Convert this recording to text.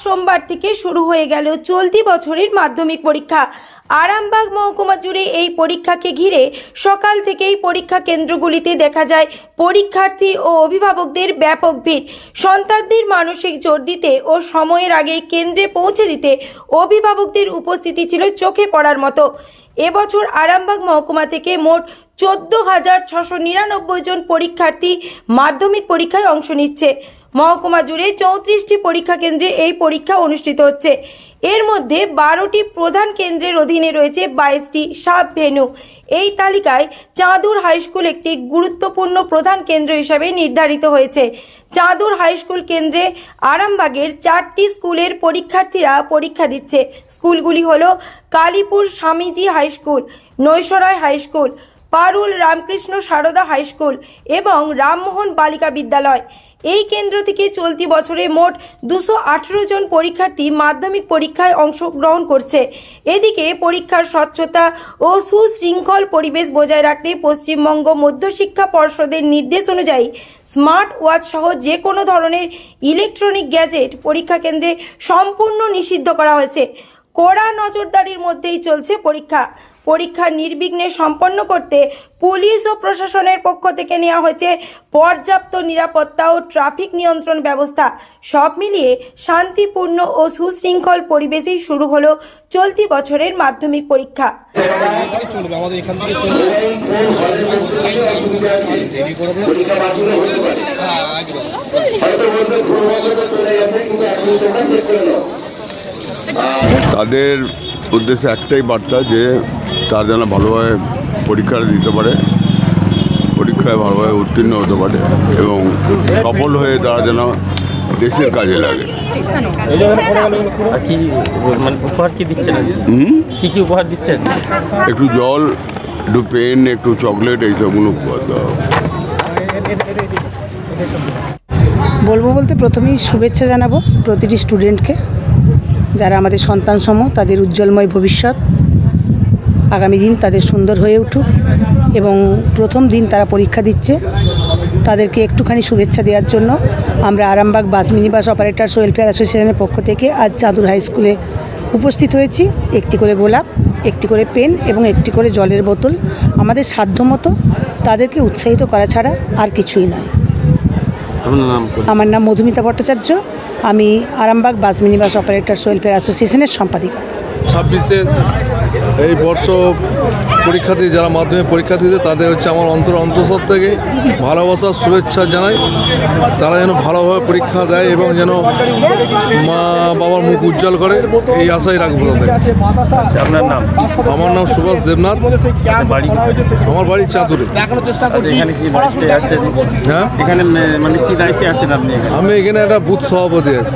সোমবার থেকে শুরু হয়ে গেল চলতি বছরের মাধ্যমিক পরীক্ষা। আরামবাগ মহকুমা জুড়ে এই পরীক্ষাকে ঘিরে সকাল থেকেই পরীক্ষা কেন্দ্রগুলিতে দেখা যায় পরীক্ষার্থী ও অভিভাবকদের ব্যাপক ভিড়। সন্তানদের মানসিক জোর দিতে ও সময়ের আগে কেন্দ্রে পৌঁছে দিতে অভিভাবকদের উপস্থিতি ছিল চোখে পড়ার মতো। এবছর আরামবাগ মহকুমা থেকে মোট 14,699 জন পরীক্ষার্থী মাধ্যমিক পরীক্ষায় অংশ নিচ্ছে। মহকুমা জুড়ে 34টি পরীক্ষা কেন্দ্রে এই পরীক্ষা অনুষ্ঠিত হচ্ছে। এর মধ্যে 12টি প্রধান কেন্দ্রের অধীনে রয়েছে 22টি সাব ভেন্যু। এই তালিকায় চাঁদুর হাইস্কুল একটি গুরুত্বপূর্ণ প্রধান কেন্দ্র হিসাবে নির্ধারিত হয়েছে। চাঁদুর হাইস্কুল কেন্দ্রে আরামবাগের 4টি স্কুলের পরীক্ষার্থীরা পরীক্ষা দিচ্ছে। স্কুলগুলি হলো কালীপুর স্বামীজি হাইস্কুল, নৈশরায় হাইস্কুল, পারুল রামকৃষ্ণ সারদা হাইস্কুল এবং রামমোহন বালিকা বিদ্যালয়। এই কেন্দ্র থেকে চলতি বছরে মোট 218 জন পরীক্ষার্থী মাধ্যমিক পরীক্ষায় অংশগ্রহণ করছে। এদিকে পরীক্ষার স্বচ্ছতা ও সুশৃঙ্খল পরিবেশ বজায় রাখতে পশ্চিমবঙ্গ মধ্যশিক্ষা পর্ষদের নির্দেশ অনুযায়ী স্মার্ট ওয়াচ সহ যে কোনো ধরনের ইলেকট্রনিক গ্যাজেট পরীক্ষা কেন্দ্রে সম্পূর্ণ নিষিদ্ধ করা হয়েছে। কড়া নজরদারির মধ্যেই চলছে পরীক্ষা নির্বিঘ্নে সম্পন্ন করতে পুলিশ ও প্রশাসনের পক্ষ থেকে নেওয়া হয়েছে পর্যাপ্ত নিরাপত্তা ও ট্রাফিক নিয়ন্ত্রণ ব্যবস্থা। সব মিলিয়ে শান্তিপূর্ণ ও সুশৃঙ্খল পরিবেশেই শুরু হলো চলতি বছরের মাধ্যমিক পরীক্ষা। তাদের উদ্দেশ্যে একটাই বার্তা যে তারা যেন ভালোভাবে পরীক্ষাটা দিতে পারে, পরীক্ষায় ভালোভাবে উত্তীর্ণ হতে পারে এবং সফল হয়ে তারা যেন দেশের কাজে লাগে। উপহার কি দিচ্ছেন? কি উপহার দিচ্ছেন? একটু জল, একটু পেন, একটু চকলেট, এইসবগুলো উপহার দেওয়া। বলবো বলতে প্রথমেই শুভেচ্ছা জানাবো প্রতিটি স্টুডেন্টকে, যারা আমাদের সন্তানসম, তাদের উজ্জ্বলময় ভবিষ্যৎ, আগামী দিন তাদের সুন্দর হয়ে উঠুক এবং প্রথম দিন তারা পরীক্ষা দিচ্ছে তাদেরকে একটুখানি শুভেচ্ছা দেওয়ার জন্য আমরা আরামবাগ বাস মিনি বাস অপারেটরস ওয়েলফেয়ার অ্যাসোসিয়েশনের পক্ষ থেকে আজ চাঁদুর হাই স্কুলে উপস্থিত হয়েছি। একটি করে গোলাপ, একটি করে পেন এবং একটি করে জলের বোতল, আমাদের সাধ্যমতো তাদেরকে উৎসাহিত করা ছাড়া আর কিছুই নয়। আমার নাম মধুমিতা ভট্টাচার্য, আমি আরামবাগ বাস মিনি বাস অপারেটরস ওয়েলফেয়ার অ্যাসোসিয়েশনের সম্পাদিকা। 26-এর এই বর্ষ পরীক্ষার্থী যারা মাধ্যমিক পরীক্ষা দিতে, তাদের হচ্ছে আমার অন্তঃস্থল থেকে ভালোবাসার শুভেচ্ছা জানাই। তারা যেন ভালোভাবে পরীক্ষা দেয় এবং যেন মা বাবার মুখ উজ্জ্বল করে, এই আশাই রাখবো তাদের। আপনার নাম? আমার নাম সুভাষ দেবনাথ, আমার বাড়ি চাঁদুরে। এখানে কি দায়িত্বে আছেন? হ্যাঁ, এখানে মানে কি দায়িত্বে আছেন আপনি? আমি এখানে একটা বুথ সভাপতি আছি।